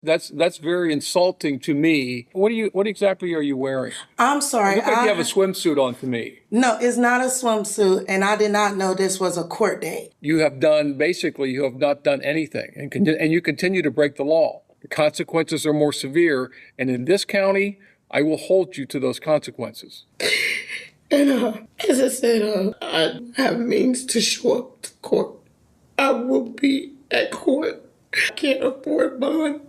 That's very insulting to me. What exactly are you wearing? I'm sorry. You look like you have a swimsuit on to me. No, it's not a swimsuit, and I did not know this was a court date. You have not done anything, and you continue to break the law. The consequences are more severe, and in this county, I will hold you to those consequences. And as I said, I have means to show up to court. I will be at court. I can't afford bond,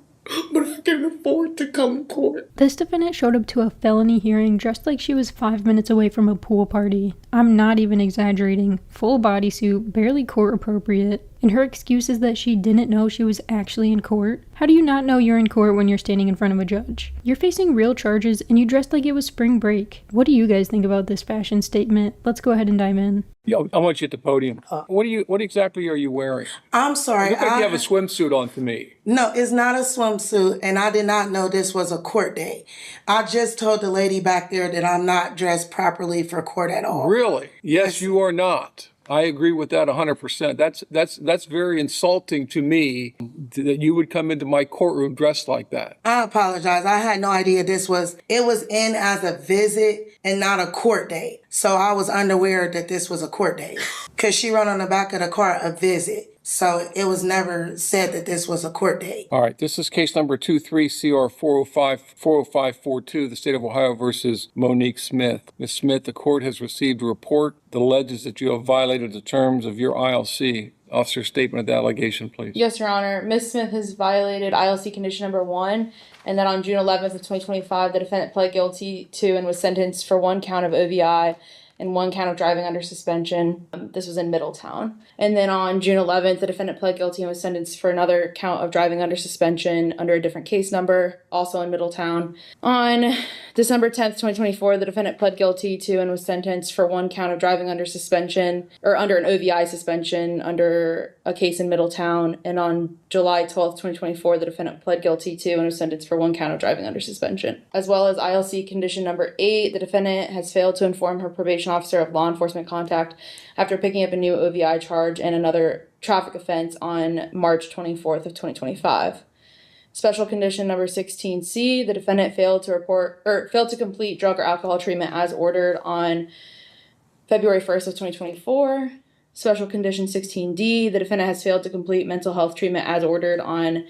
but I can afford to come to court. This defendant showed up to a felony hearing dressed like she was 5 minutes away from a pool party. I'm not even exaggerating. Full bodysuit, barely court appropriate. And her excuse is that she didn't know she was actually in court. How do you not know you're in court when you're standing in front of a judge? You're facing real charges and you dressed like it was spring break. What do you guys think about this fashion statement? Let's go ahead and dive in. Yo, I want you at the podium. What exactly are you wearing? I'm sorry. You look like you have a swimsuit on to me. No, it's not a swimsuit, and I did not know this was a court date. I just told the lady back there that I'm not dressed properly for court at all. Really? Yes, you are not. I agree with that 100%. That's very insulting to me that you would come into my courtroom dressed like that. I apologize. I had no idea it was in as a visit and not a court date. So I was unaware that this was a court date because she wrote on the back of the car a visit. So it was never said that this was a court date. All right, this is case number 23-CR-40542, the state of Ohio versus Monique Smith. Ms. Smith, the court has received a report that alleges that you have violated the terms of your ILC. Officer, statement of the allegation, please. Yes, Your Honor. Ms. Smith has violated ILC condition number 1, and that on June 11th of 2025, the defendant pled guilty to and was sentenced for 1 count of OVI and 1 count of driving under suspension. This was in Middletown. And then on June 11th, the defendant pled guilty and was sentenced for another count of driving under suspension under a different case number, also in Middletown. On December 10th, 2024, the defendant pled guilty to and was sentenced for 1 count of driving under suspension, or under an OVI suspension under a case in Middletown. And on July 12th, 2024, the defendant pled guilty to and was sentenced for 1 count of driving under suspension. As well as ILC condition number 8, the defendant has failed to inform her probation officer of law enforcement contact after picking up a new OVI charge and another traffic offense on March 24th of 2025. Special condition number 16C, the defendant failed to complete drug or alcohol treatment as ordered on February 1st of 2024. Special condition 16D, the defendant has failed to complete mental health treatment as ordered on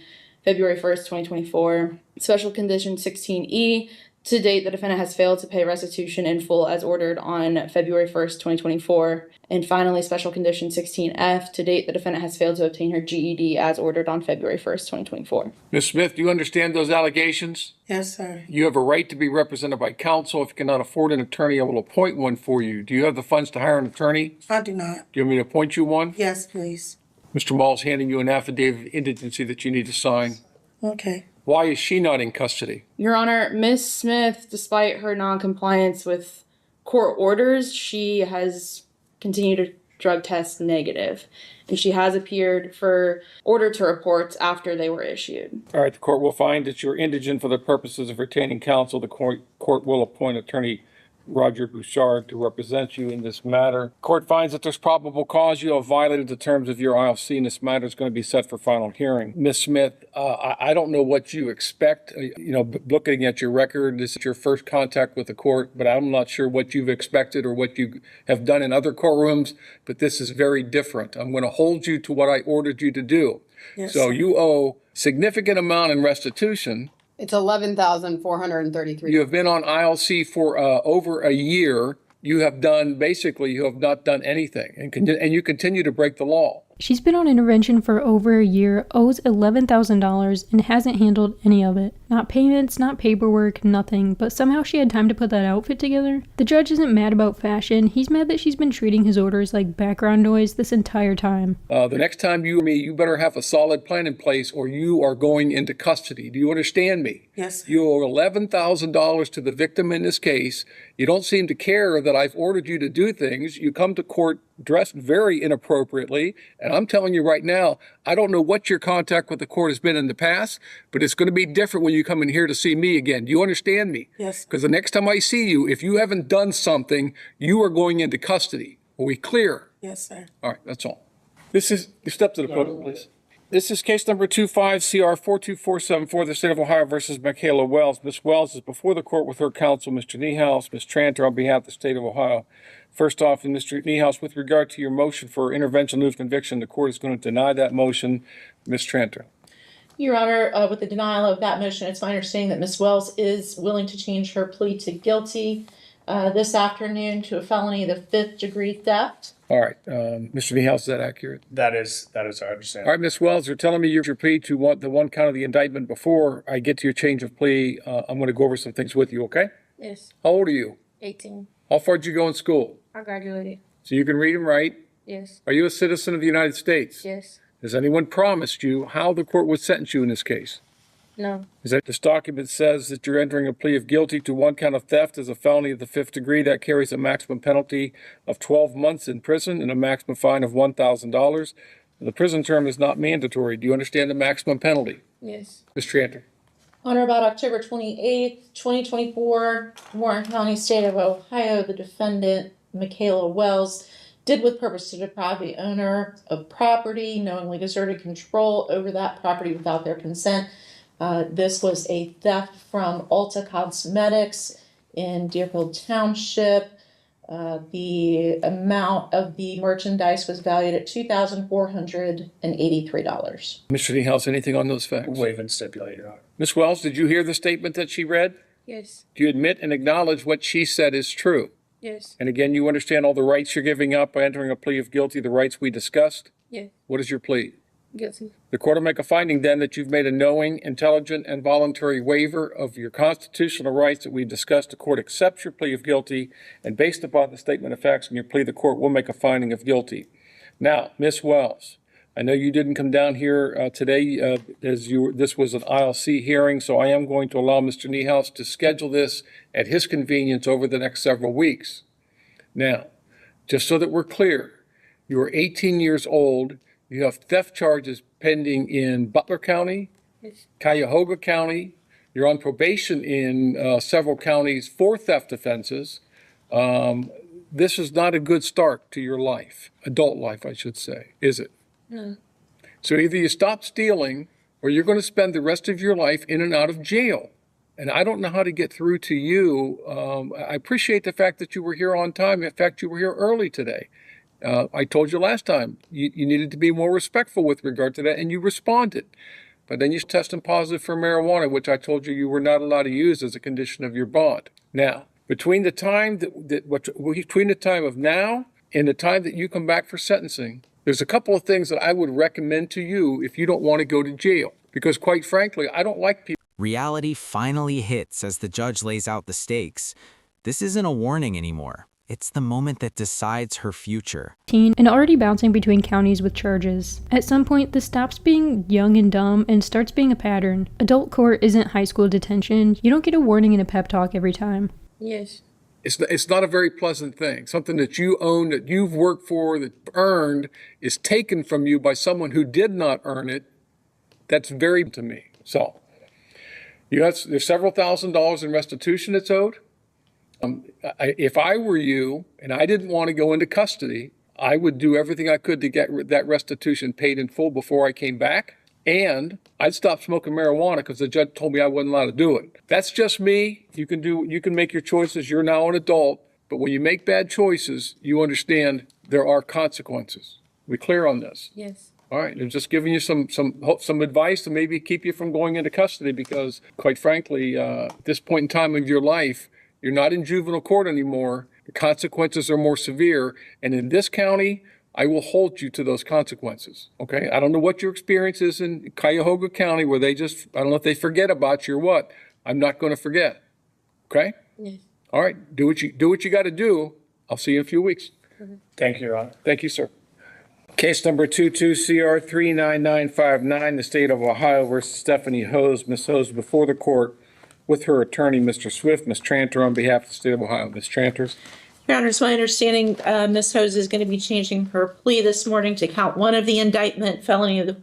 February 1st, 2024. Special condition 16E, to date, the defendant has failed to pay restitution in full as ordered on February 1st, 2024. And finally, special condition 16F, to date, the defendant has failed to obtain her GED as ordered on February 1st, 2024. Ms. Smith, do you understand those allegations? Yes, sir. You have a right to be represented by counsel. If you cannot afford an attorney, I will appoint one for you. Do you have the funds to hire an attorney? I do not. Do you want me to appoint you one? Yes, please. Mr. Mall's handing you an affidavit of indigency that you need to sign. Okay. Why is she not in custody? Your Honor, Ms. Smith, despite her noncompliance with court orders, she has continued to drug test negative, and she has appeared for order to reports after they were issued. All right, the court will find that you're indigent for the purposes of retaining counsel. The court will appoint attorney Roger Bouchard to represent you in this matter. Court finds that there's probable cause you have violated the terms of your ILC, and this matter is going to be set for final hearing. Ms. Smith, I don't know what you expect. Looking at your record, this is your first contact with the court, but I'm not sure what you've expected or what you have done in other courtrooms, but this is very different. I'm going to hold you to what I ordered you to do. Yes, so sir. you owe significant amount in restitution. It's $11,433. You have been on ILC for over a year. You have not done anything, and you continue to break the law. She's been on intervention for over a year, owes $11,000, and hasn't handled any of it. Not payments, not paperwork, nothing, but somehow she had time to put that outfit together. The judge isn't mad about fashion, he's mad that she's been treating his orders like background noise this entire time. The next time you better have a solid plan in place or you are going into custody. Do you understand me? Yes, sir. You owe $11,000 to the victim in this case. You don't seem to care that I've ordered you to do things. You come to court dressed very inappropriately, and I'm telling you right now, I don't know what your contact with the court has been in the past, but it's going to be different when you come in here to see me again. Do you understand me? Yes. Because the next time I see you, if you haven't done something, you are going into custody. Are we clear? Yes, sir. All right, that's all. You step to the podium, please. This is case number 25CR42474, the State of Ohio versus Michaela Wells. Ms. Wells is before the court with her counsel, Mr. Niehaus, Ms. Tranter, on behalf of the State of Ohio. First off, Mr. Niehaus, with regard to your motion for intervention in lieu of conviction, the court is going to deny that motion. Ms. Tranter. Your Honor, with the denial of that motion, it's my understanding that Ms. Wells is willing to change her plea to guilty this afternoon to a felony of the 5th degree theft. All right. Mr. Niehaus, is that accurate? That is our understanding. All right, Ms. Wells, you're telling me your plea to the one count of the indictment. Before I get to your change of plea, I'm going to go over some things with you, okay? Yes. How old are you? 18. How far did you go in school? I graduated. So you can read and write? Yes. Are you a citizen of the United States? Yes. Has anyone promised you how the court would sentence you in this case? No. Is that this document says that you're entering a plea of guilty to one count of theft as a felony of the 5th degree. That carries a maximum penalty of 12 months in prison and a maximum fine of $1,000. The prison term is not mandatory. Do you understand the maximum penalty? Yes. Ms. Tranter. On or about October 28th, 2024, Warren County, State of Ohio, the defendant, Michaela Wells, did with purpose to deprive the owner of property, knowingly exerted control over that property without their consent. This was a theft from Ulta Cosmetics in Deerfield Township. The amount of the merchandise was valued at $2,483. Mr. Niehaus, anything on those facts? Waive and stipulate, Your Honor. Ms. Wells, did you hear the statement that she read? Yes. Do you admit and acknowledge what she said is true? Yes. And again, you understand all the rights you're giving up by entering a plea of guilty, the rights we discussed? Yes. What is your plea? Guilty. The court will make a finding then that you've made a knowing, intelligent, and voluntary waiver of your constitutional rights that we discussed. The court accepts your plea of guilty, and based upon the statement of facts in your plea, the court will make a finding of guilty. Now, Ms. Wells, I know you didn't come down here today this was an ILC hearing, so I am going to allow Mr. Niehaus to schedule this at his convenience over the next several weeks. Now, just so that we're clear, you are 18 years old. You have theft charges pending in Butler County, Cuyahoga County. You're on probation in several counties for theft offenses. This is not a good start to your life, adult life, I should say, is it? No. So either you stop stealing or you're going to spend the rest of your life in and out of jail. And I don't know how to get through to you. I appreciate the fact that you were here on time. In fact, you were here early today. I told you last time you needed to be more respectful with regard to that, and you responded. But then you tested positive for marijuana, which I told you were not allowed to use as a condition of your bond. Now, between the time between the time of now and the time that you come back for sentencing, there's a couple of things that I would recommend to you if you don't want to go to jail. Because quite frankly, I don't like people. Reality finally hits as the judge lays out the stakes. This isn't a warning anymore. It's the moment that decides her future. And already bouncing between counties with charges. At some point, this stops being young and dumb and starts being a pattern. Adult court isn't high school detention. You don't get a warning and a pep talk every time. Yes. It's not a very pleasant thing. Something that you own, that you've worked for, that earned, is taken from you by someone who did not earn it. That's very to me. So, there's several $1,000s in restitution that's owed. If I were you and I didn't want to go into custody, I would do everything I could to get that restitution paid in full before I came back. And I'd stop smoking marijuana because the judge told me I wasn't allowed to do it. That's just me. You can make your choices. You're now an adult. But when you make bad choices, you understand there are consequences. We clear on this? Yes. All right. I'm just giving you some advice to maybe keep you from going into custody because, quite frankly, at this point in time of your life, you're not in juvenile court anymore. The consequences are more severe. And in this county, I will hold you to those consequences, okay? I don't know what your experience is in Cuyahoga County where I don't know if they forget about you or what. I'm not going to forget, okay? Yes. All right, do what you got to do. I'll see you in a few weeks. Thank you, Your Honor. Thank you, sir. Case number 22CR39959, the State of Ohio versus Stephanie Hose. Ms. Hose before the court with her attorney, Mr. Swift. Ms. Tranter on behalf of the State of Ohio. Ms. Tranter. Your Honor, it's my understanding Ms. Hose is going to be changing her plea this morning to count one of the indictment, felony of the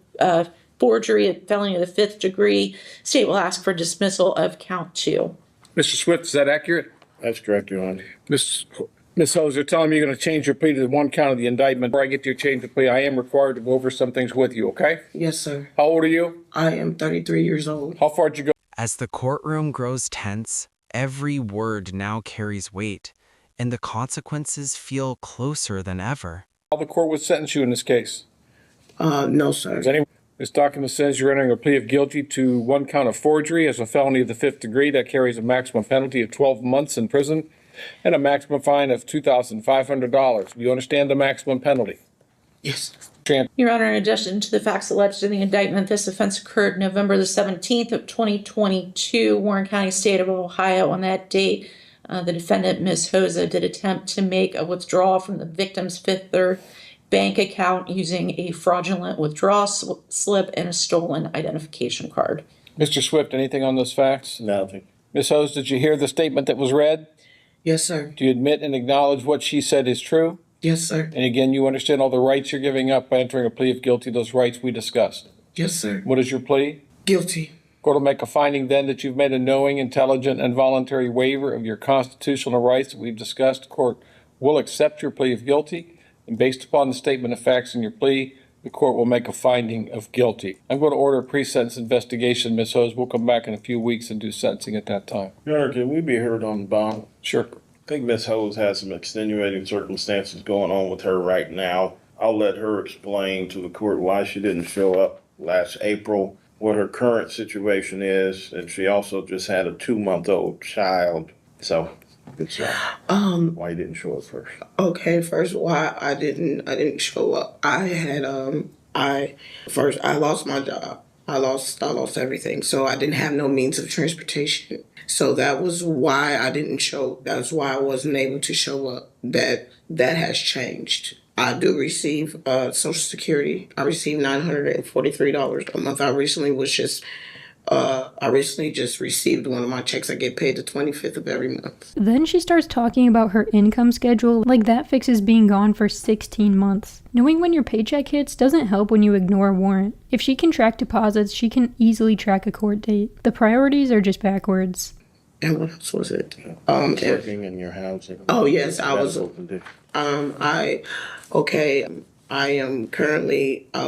forgery, felony of the 5th degree. State will ask for dismissal of count 2. Mr. Swift, is that accurate? That's correct, Your Honor. Ms. Ms. Hose, you're telling me you're going to change your plea to the one count of the indictment. Before I get you to change the plea, I am required to go over some things with you, okay? Yes, sir. How old are you? I am 33 years old. How far did you go? As the courtroom grows tense, every word now carries weight, and the consequences feel closer than ever. How the court would sentence you in this case? No, sir. This document says you're entering a plea of guilty to one count of forgery as a felony of the 5th degree. That carries a maximum penalty of 12 months in prison and a maximum fine of $2,500. Do you understand the maximum penalty? Yes. Your Honor, in addition to the facts alleged in the indictment, this offense occurred November the 17th of 2022, Warren County, state of Ohio. On that date, the defendant, Ms. Hosa, did attempt to make a withdrawal from the victim's Fifth Third bank account using a fraudulent withdrawal slip and a stolen identification card. Mr. Swift, anything on those facts? Nothing. Ms. Hose, did you hear the statement that was read? Yes, sir. Do you admit and acknowledge what she said is true? Yes, sir. And again, you understand all the rights you're giving up by entering a plea of guilty, those rights we discussed. Yes, sir. What is your plea? Guilty. Court will make a finding then that you've made a knowing, intelligent, and voluntary waiver of your constitutional rights that we've discussed. The court will accept your plea of guilty, and based upon the statement of facts in your plea, the court will make a finding of guilty. I'm going to order a pre-sentence investigation, Ms. Hose. We'll come back in a few weeks and do sentencing at that time. Your Honor, can we be heard on bond? Sure. I think Ms. Hose has some extenuating circumstances going on with her right now. I'll let her explain to the court why she didn't show up last April, what her current situation is, and she also just had a 2-month-old child. So, good job. Why you didn't show up first? Okay, first, why I didn't show up. I lost my job. I lost everything. So I didn't have no means of transportation. So that was why I didn't show. That's why I wasn't able to show up. That has changed. I do receive Social Security. I receive $943 a month. I recently just received one of my checks. I get paid the 25th of every month. Then she starts talking about her income schedule like that fixes being gone for 16 months. Knowing when your paycheck hits doesn't help when you ignore a warrant. If she can track deposits, she can easily track a court date. The priorities are just backwards. And what else was it? Working in your housing. Oh yes, I was. Medical condition. I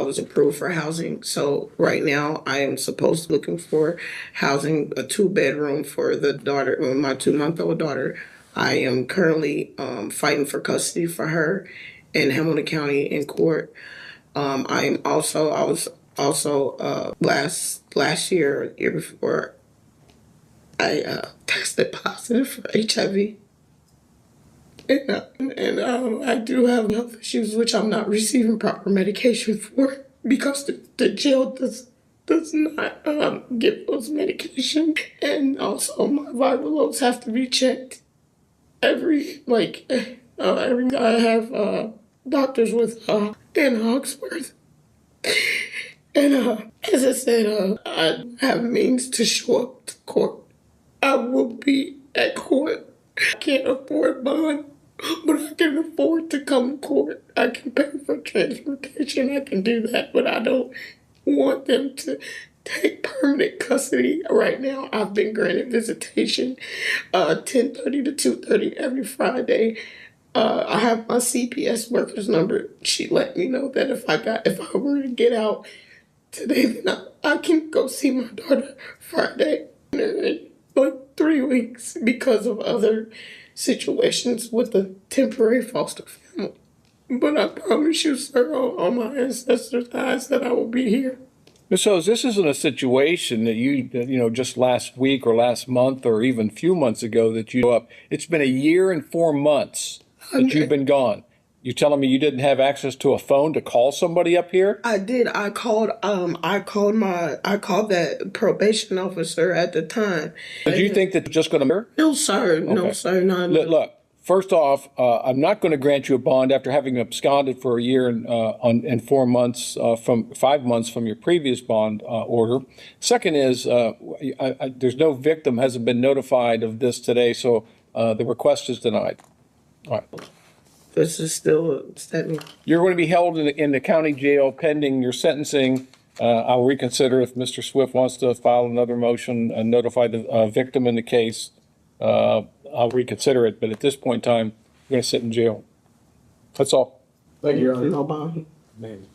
was approved for housing. So right now I am supposed to be looking for housing, a 2-bedroom for my 2-month-old daughter. I am currently fighting for custody for her in Hamilton County in court. I was also last year before, I tested positive for HIV. And I do have health issues, which I'm not receiving proper medication for because the jail does not give those medication. And also my vital loads have to be checked I have doctors with in Hogsworth. And as I said, I have means to show up to court. I will be at court. I can't afford bond, but I can afford to come to court. I can pay for transportation. I can do that, but I don't want them to take permanent custody. Right now, I've been granted visitation 10:30 to 2:30 every Friday. I have my CPS worker's number. She let me know that if I were to get out today, then I can go see my daughter Friday in like 3 weeks because of other situations with the temporary foster family. But I promise you, sir, on my ancestors' eyes, that I will be here. Ms. Hose, this isn't a situation that you just last week or last month or even a few months ago that you up. It's been 1 year and 4 months that you've been gone. You're telling me you didn't have access to a phone to call somebody up here? I did. I called that probation officer at the time. Did you think that you're just going to... No, sir. Okay. No, sir. No. Look, first off, I'm not going to grant you a bond after having absconded for 1 year and 4 months, from 5 months from your previous bond order. Second is, there's no victim hasn't been notified of this today, so the request is denied. All right. This is still a statement. You're going to be held in the county jail pending your sentencing. I'll reconsider if Mr. Swift wants to file another motion and notify the victim in the case. I'll reconsider it, but at this point in time, you're gonna sit in jail. That's all. Thank you, Your Honor. No bond. Man.